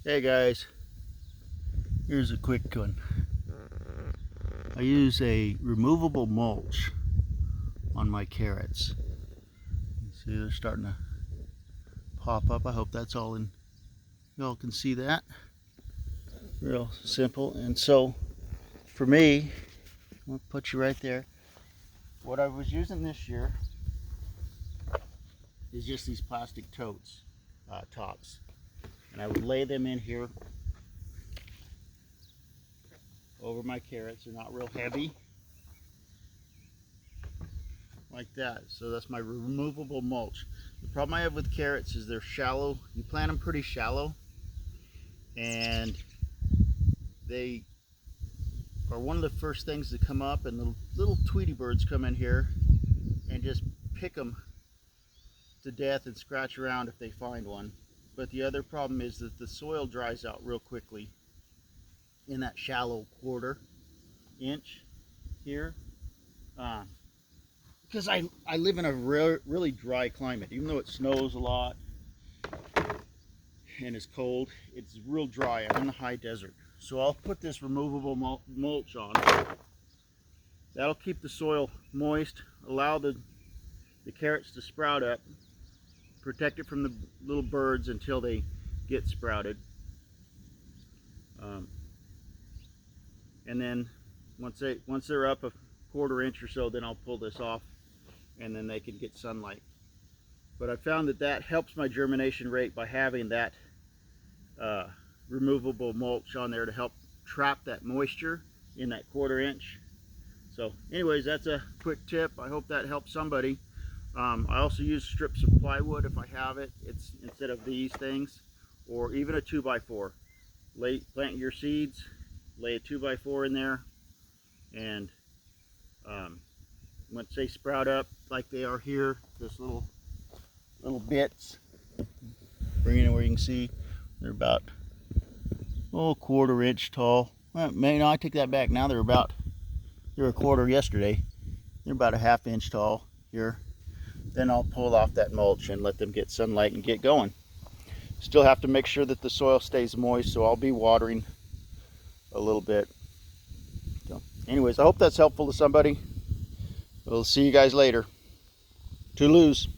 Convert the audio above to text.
Hey guys, here's a quick one. I use a removable mulch on my carrots. See, they're starting to pop up. I hope that's all in. Y'all can see that. Real simple. And so for me, I'll put you right there. What I was using this year is just these plastic totes, tops. And I would lay them in here over my carrots. They're not real heavy. Like that. So that's my removable mulch. The problem I have with carrots is they're shallow. You plant them pretty shallow, and they are one of the first things that come up, and the little Tweety birds come in here and just pick them to death and scratch around if they find one. But the other problem is that the soil dries out real quickly in that shallow 1/4 inch here. Because I live in a really dry climate. Even though it snows a lot and it's cold, it's real dry. I'm in the high desert. So I'll put this removable mulch on. That'll keep the soil moist, allow the carrots to sprout up, protect it from the little birds until they get sprouted. And then once they're up a 1/4 inch or so, then I'll pull this off, and then they can get sunlight. But I found that helps my germination rate by having that removable mulch on there to help trap that moisture in that 1/4 inch. So anyways, that's a quick tip. I hope that helps somebody. I also use strips of plywood if I have it. It's instead of these things, or even a 2x4. Plant your seeds, lay a 2x4 in there, and once they sprout up like they are here, this little bits, bring it in where you can see they're about 1/4 inch tall. Well, no, I take that back. Now they're a 1/4 yesterday. They're about a 1/2 inch tall here. Then I'll pull off that mulch and let them get sunlight and get going. Still have to make sure that the soil stays moist, so I'll be watering a little bit. So anyways, I hope that's helpful to somebody. We'll see you guys later. Toodaloo.